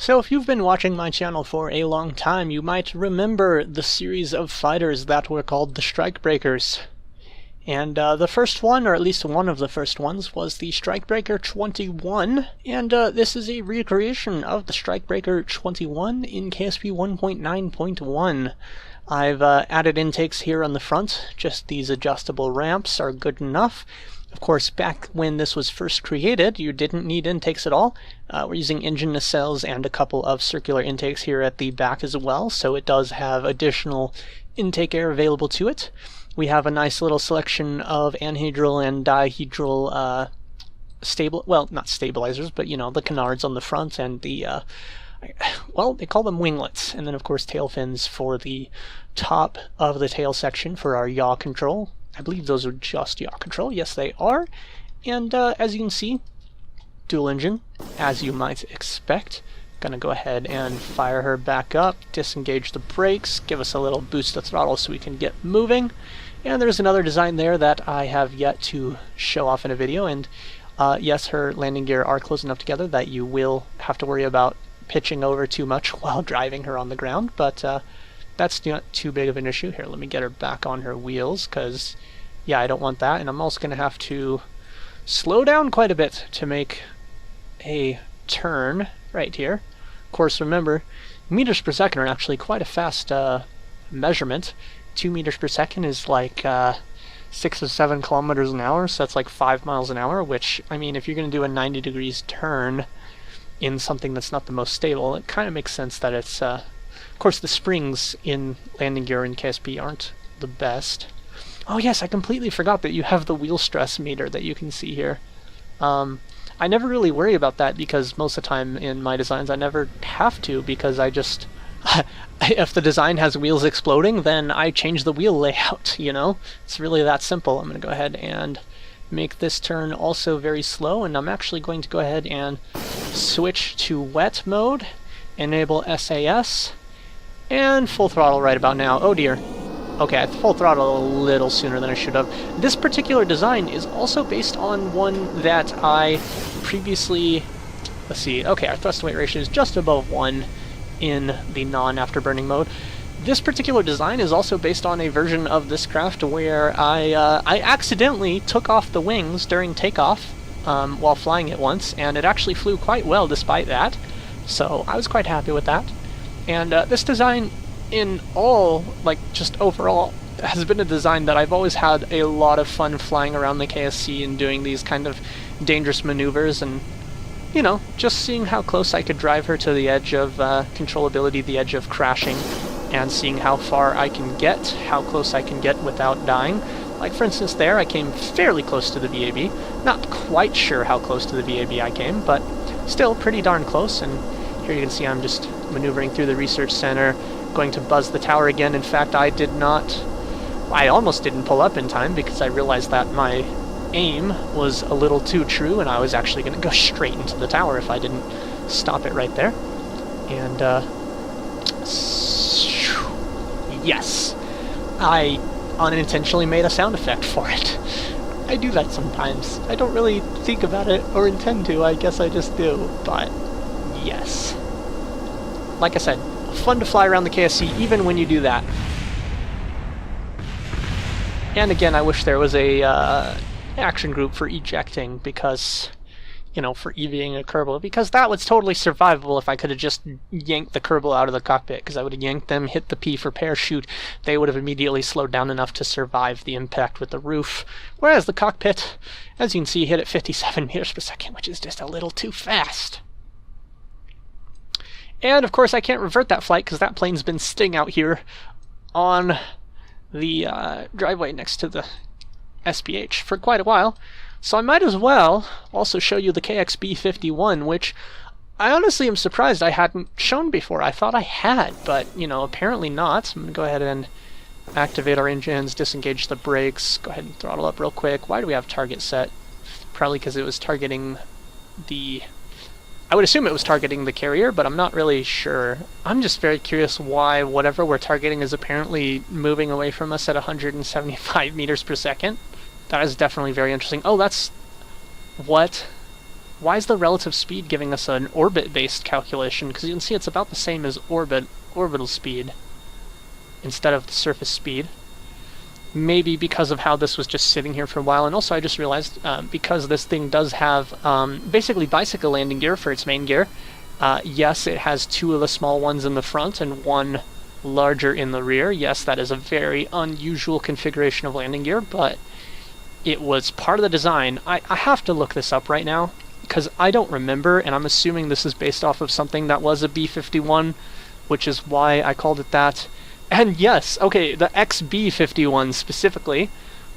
So if you've been watching my channel for a long time, you might remember the series of fighters that were called the Strikebreakers. And the first one, or at least one of the first ones, was the Strikebreaker 21, and this is a recreation of the Strikebreaker 21 in KSP 1.9.1. I've added intakes here on the front. Just these adjustable ramps are good enough. Of course, back when this was first created, you didn't need intakes at all. We're using engine nacelles and a couple of circular intakes here at the back as well, so it does have additional intake air available to it. We have a nice little selection of anhedral and dihedral not stabilizers, but you know, the canards on the front and the well, they call them winglets, and then of course tail fins for the top of the tail section for our yaw control. I believe those are just yaw control. Yes, they are. And as you can see, dual engine, as you might expect. Gonna go ahead and fire her back up, disengage the brakes, give us a little boost of throttle so we can get moving. And there's another design there that I have yet to show off in a video. And yes, her landing gear are close enough together that you will have to worry about pitching over too much while driving her on the ground, but that's not too big of an issue. Here, let me get her back on her wheels, because, yeah, I don't want that. And I'm also going to have to slow down quite a bit to make a turn right here. Of course, remember, meters per second are actually quite a fast measurement. 2 meters per second is like 6 or 7 kilometers an hour, so that's like 5 miles an hour, which, I mean, if you're going to do a 90 degrees turn in something that's not the most stable, it kind of makes sense that it's of course, the springs in landing gear in KSP aren't the best. Oh yes, I completely forgot that you have the wheel stress meter that you can see here. I never really worry about that because most of the time in my designs I never have to, because I just... if the design has wheels exploding, then I change the wheel layout, you know? It's really that simple. I'm going to go ahead and make this turn also very slow, and I'm actually going to go ahead and switch to wet mode, enable SAS, and full throttle right about now. Oh dear. Okay, I full throttle a little sooner than I should have. This particular design is also based on one that I previously... Let's see. Okay, our thrust to weight ratio is just above 1 in the non-afterburning mode. This particular design is also based on a version of this craft where I accidentally took off the wings during takeoff while flying it once, and it actually flew quite well despite that. So I was quite happy with that. And this design in all, like just overall, has been a design that I've always had a lot of fun flying around the KSC and doing these kind of dangerous maneuvers, and, you know, just seeing how close I could drive her to the edge of controllability, the edge of crashing, and seeing how far I can get, how close I can get without dying. Like, for instance, there I came fairly close to the VAB. Not quite sure how close to the VAB I came, but still pretty darn close. And here you can see I'm just maneuvering through the research center, going to buzz the tower again. In fact, I almost didn't pull up in time because I realized that my aim was a little too true and I was actually going to go straight into the tower if I didn't stop it right there. And, yes, I unintentionally made a sound effect for it. I do that sometimes. I don't really think about it or intend to, I guess I just do, but yes. Like I said, fun to fly around the KSC even when you do that. And again, I wish there was a action group for ejecting, because, you know, for EVing a Kerbal, because that was totally survivable if I could have just yanked the Kerbal out of the cockpit, because I would have yanked them, hit the P for parachute, they would have immediately slowed down enough to survive the impact with the roof, whereas the cockpit, as you can see, hit at 57 meters per second, which is just a little too fast. And of course I can't revert that flight because that plane's been sitting out here on the driveway next to the SPH for quite a while. So I might as well also show you the KXB-51, which I honestly am surprised I hadn't shown before. I thought I had, but, you know, apparently not. I'm going to go ahead and activate our engines, disengage the brakes, go ahead and throttle up real quick. Why do we have target set? Probably because it was targeting the... I would assume it was targeting the carrier, but I'm not really sure. I'm just very curious why whatever we're targeting is apparently moving away from us at 175 meters per second. That is definitely very interesting. Oh, that's... What? Why is the relative speed giving us an orbit-based calculation? Because you can see it's about the same as orbital speed instead of the surface speed. Maybe because of how this was just sitting here for a while, and also I just realized because this thing does have basically bicycle landing gear for its main gear. Yes, it has 2 of the small ones in the front and 1 larger in the rear. Yes, that is a very unusual configuration of landing gear, but it was part of the design. I have to look this up right now, because I don't remember, and I'm assuming this is based off of something that was a B-51, which is why I called it that. And yes, okay, the XB-51 specifically.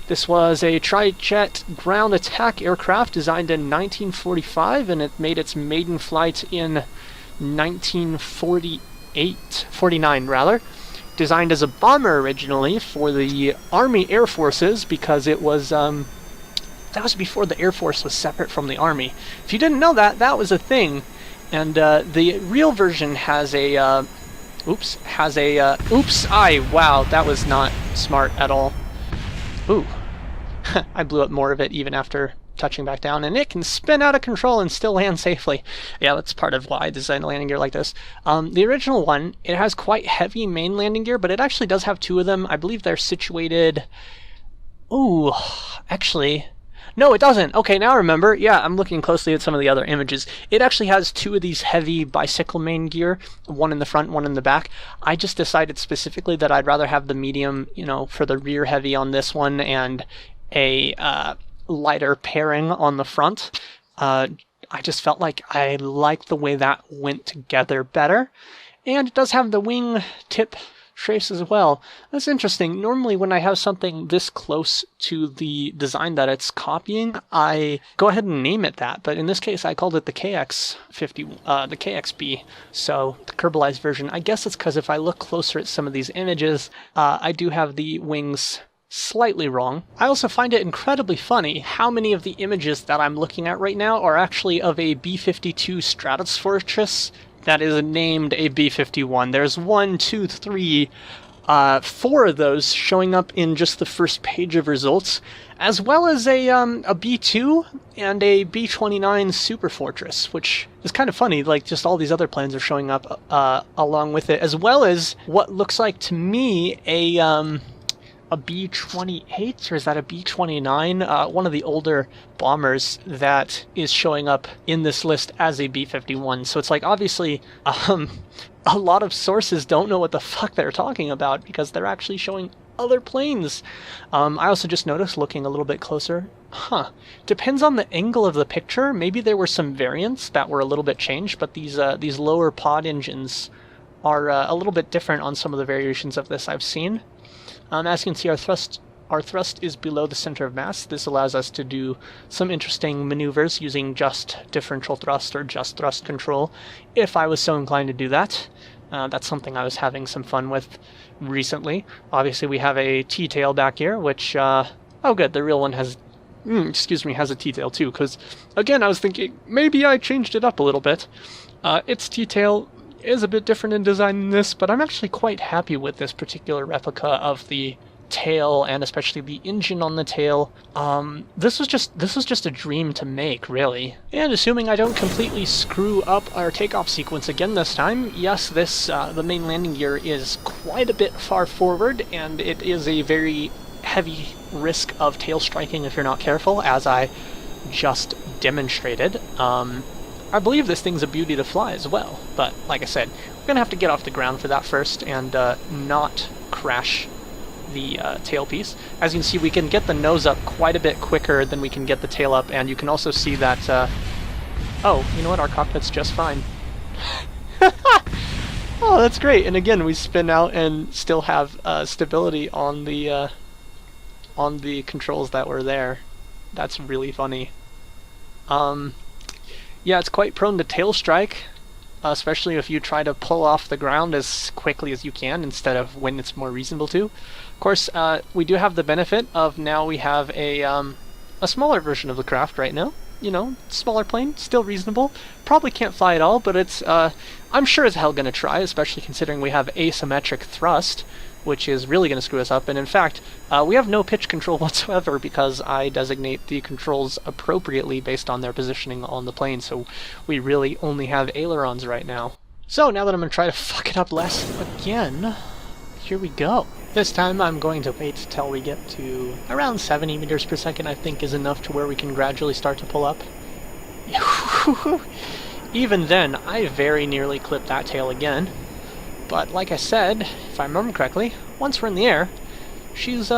This was a tri-jet ground attack aircraft designed in 1945, and it made its maiden flight in 49 rather. Designed as a bomber originally for the Army Air Forces, because it was that was before the Air Force was separate from the Army. If you didn't know that, that was a thing. And the real version has a wow, that was not smart at all. Ooh. I blew up more of it even after touching back down, and it can spin out of control and still land safely. Yeah, that's part of why I designed a landing gear like this. The original one, it has quite heavy main landing gear, but it actually does have 2 of them. I believe they're situated... Ooh, actually... No, it doesn't. Okay, now I remember. Yeah, I'm looking closely at some of the other images. It actually has 2 of these heavy bicycle main gear, 1 in the front, 1 in the back. I just decided specifically that I'd rather have the medium, you know, for the rear heavy on this one, and a lighter pairing on the front. I just felt like I liked the way that went together better. And it does have the wing tip trace as well. That's interesting. Normally when I have something this close to the design that it's copying, I go ahead and name it that, but in this case I called it the KX50, the KXB, so the Kerbalized version. I guess it's because if I look closer at some of these images, I do have the wings slightly wrong. I also find it incredibly funny how many of the images that I'm looking at right now are actually of a B-52 Stratofortress that is named a B-51. There's 1, 2, 3, 4 of those showing up in just the first page of results, as well as a B-2 and a B-29 Superfortress, which is kind of funny. Like, just all these other planes are showing up along with it, as well as what looks like to me a B-28, or is that a B-29? One of the older bombers that is showing up in this list as a B-51. So it's like, obviously, a lot of sources don't know what the fuck they're talking about, because they're actually showing other planes. I also just noticed, looking a little bit closer, depends on the angle of the picture. Maybe there were some variants that were a little bit changed, but these lower pod engines are a little bit different on some of the variations of this I've seen. As you can see, our thrust is below the center of mass. This allows us to do some interesting maneuvers using just differential thrust or just thrust control, if I was so inclined to do that. That's something I was having some fun with recently. Obviously, we have a T-tail back here, which, oh good, the real one has, has a T-tail too, because, again, I was thinking, maybe I changed it up a little bit. Its T-tail is a bit different in design than this, but I'm actually quite happy with this particular replica of the tail, and especially the engine on the tail. This was just a dream to make, really. And assuming I don't completely screw up our takeoff sequence again this time, yes, this the main landing gear is quite a bit far forward, and it is a very heavy risk of tail striking if you're not careful, as I just demonstrated. I believe this thing's a beauty to fly as well, but like I said, we're gonna have to get off the ground for that first and not crash the tail piece. As you can see, we can get the nose up quite a bit quicker than we can get the tail up, and you can also see that, oh, you know what, our cockpit's just fine. Oh, that's great, and again, we spin out and still have stability on the controls that were there. That's really funny. Yeah, it's quite prone to tail strike, especially if you try to pull off the ground as quickly as you can instead of when it's more reasonable to. Of course, we do have the benefit of now we have a smaller version of the craft right now. You know, smaller plane, still reasonable. Probably can't fly at all, but it's I'm sure as hell gonna try, especially considering we have asymmetric thrust. which is really going to screw us up. And in fact, we have no pitch control whatsoever because I designate the controls appropriately based on their positioning on the plane, so we really only have ailerons right now. So now that I'm going to try to fuck it up less again, here we go. This time I'm going to wait till we get to around 70 meters per second, I think is enough to where we can gradually start to pull up. Even then, I very nearly clipped that tail again. But like I said, if I remember correctly, once we're in the air, she's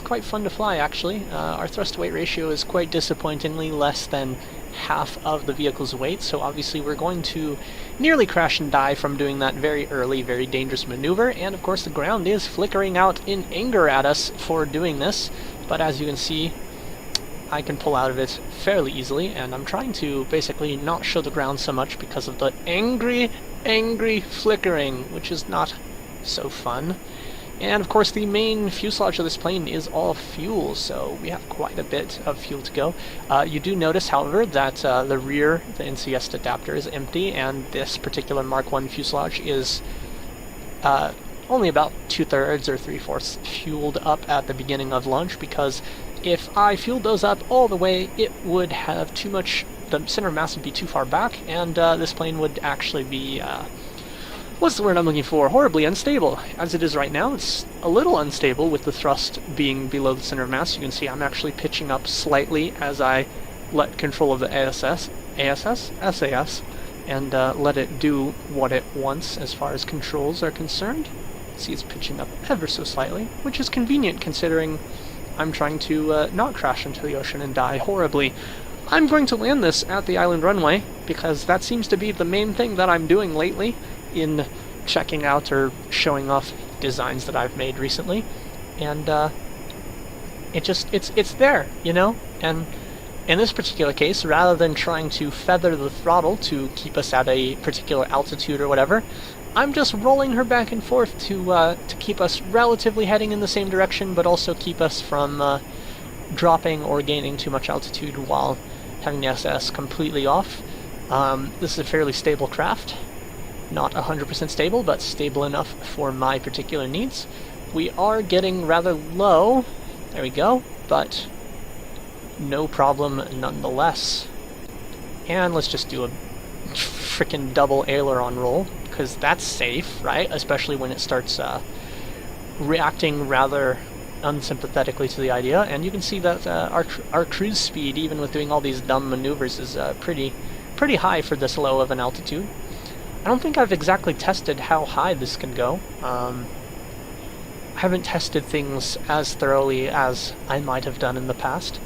quite fun to fly actually. Our thrust-to-weight ratio is quite disappointingly less than half of the vehicle's weight, so obviously we're going to nearly crash and die from doing that very early, very dangerous maneuver, and of course the ground is flickering out in anger at us for doing this, but as you can see, I can pull out of it fairly easily, and I'm trying to basically not show the ground so much because of the angry flickering, which is not so fun. And of course the main fuselage of this plane is all fuel, so we have quite a bit of fuel to go. You do notice, however, that the rear, the NCS adapter, is empty, and this particular Mark I fuselage is only about 2/3 or 3/4 fueled up at the beginning of launch, because if I fueled those up all the way, it would have too much, the center of mass would be too far back, and this plane would actually be, what's the word I'm looking for? Horribly unstable. As it is right now, it's a little unstable with the thrust being below the center of mass. You can see I'm actually pitching up slightly as I let control of the SAS, and let it do what it wants as far as controls are concerned. See, it's pitching up ever so slightly, which is convenient considering I'm trying to not crash into the ocean and die horribly. I'm going to land this at the island runway, because that seems to be the main thing that I'm doing lately in checking out or showing off designs that I've made recently. And it's there, you know? And in this particular case, rather than trying to feather the throttle to keep us at a particular altitude or whatever, I'm just rolling her back and forth to keep us relatively heading in the same direction, but also keep us from dropping or gaining too much altitude while having the SS completely off. This is a fairly stable craft. Not 100% stable, but stable enough for my particular needs. We are getting rather low. There we go, but no problem nonetheless. And let's just do a frickin' double aileron roll, because that's safe, right? Especially when it starts reacting rather unsympathetically to the idea. And you can see that our cruise speed, even with doing all these dumb maneuvers, is pretty high for this low of an altitude. I don't think I've exactly tested how high this can go. I haven't tested things as thoroughly as I might have done in the past,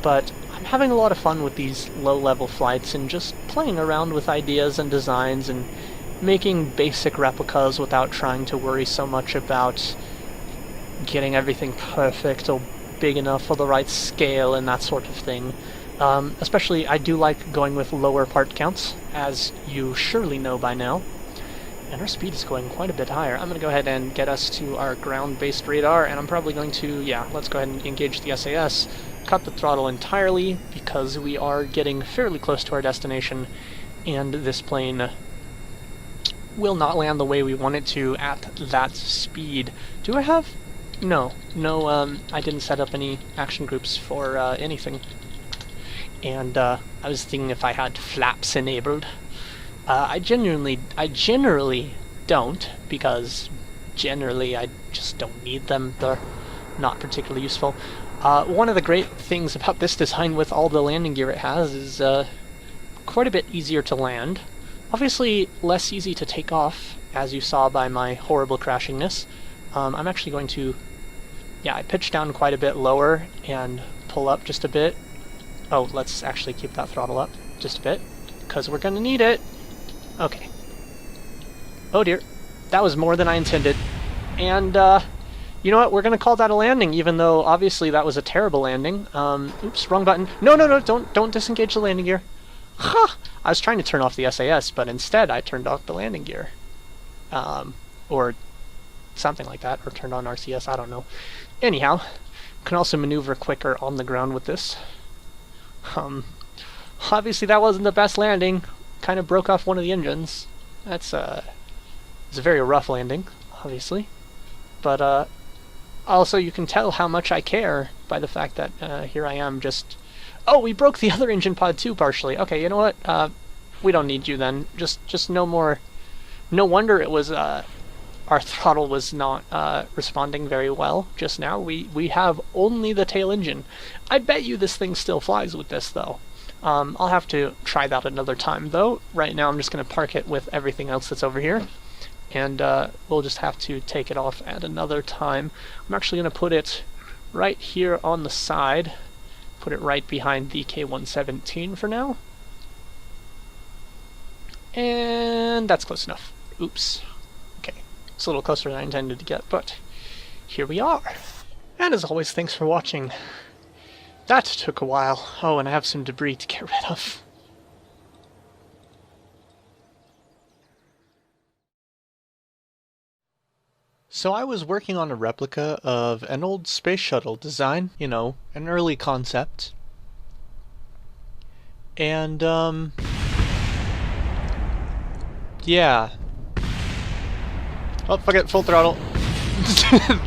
but I'm having a lot of fun with these low-level flights and just playing around with ideas and designs and making basic replicas without trying to worry so much about getting everything perfect or big enough for the right scale and that sort of thing. Especially, I do like going with lower part counts, as you surely know by now. And our speed is going quite a bit higher. I'm going to go ahead and get us to our ground-based radar, and I'm probably going to, yeah, let's go ahead and engage the SAS, cut the throttle entirely, because we are getting fairly close to our destination, and this plane will not land the way we want it to at that speed. Do I have? No, I didn't set up any action groups for anything. And I was thinking if I had flaps enabled. I generally don't, because generally I just don't need them. They're not particularly useful. One of the great things about this design with all the landing gear it has is quite a bit easier to land. Obviously less easy to take off, as you saw by my horrible crashingness. I'm actually going to, yeah, I pitch down quite a bit lower and pull up just a bit. Oh, let's actually keep that throttle up just a bit, because we're going to need it. Okay. Oh dear. That was more than I intended. And, you know what? We're going to call that a landing, even though obviously that was a terrible landing. Oops, wrong button. No, don't disengage the landing gear. Ha! I was trying to turn off the SAS, but instead I turned off the landing gear. Or something like that, or turned on RCS, I don't know. Anyhow, can also maneuver quicker on the ground with this. Obviously that wasn't the best landing. Kind of broke off one of the engines. It's a very rough landing, obviously. But also you can tell how much I care by the fact that here I am just... Oh, we broke the other engine pod too partially. Okay, you know what? We don't need you then. Just no more... No wonder it was... our throttle was not responding very well just now. We have only the tail engine. I bet you this thing still flies with this, though. I'll have to try that another time, though. Right now I'm just going to park it with everything else that's over here. And we'll just have to take it off at another time. I'm actually going to put it right here on the side. Put it right behind the K117 for now. And that's close enough. Oops. Okay. It's a little closer than I intended to get, but here we are. And as always, thanks for watching. That took a while. Oh, and I have some debris to get rid of. So I was working on a replica of an old space shuttle design, you know, an early concept. And, yeah. Oh, fuck it, full throttle.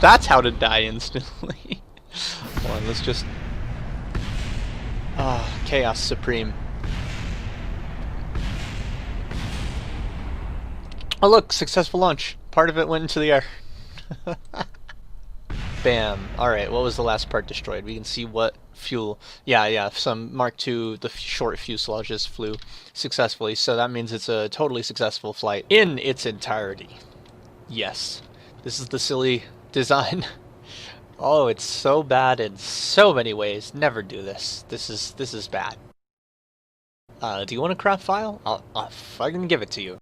That's how to die instantly. Hold on, let's just... chaos supreme. Oh look, successful launch. Part of it went into the air. Bam. Alright, what was the last part destroyed? We can see what fuel... Yeah, some Mark II, the short fuselages flew successfully, so that means it's a totally successful flight in its entirety. Yes. This is the silly design. Oh, it's so bad in so many ways. Never do this. This is bad. Do you want a crap file? I'll fucking give it to you.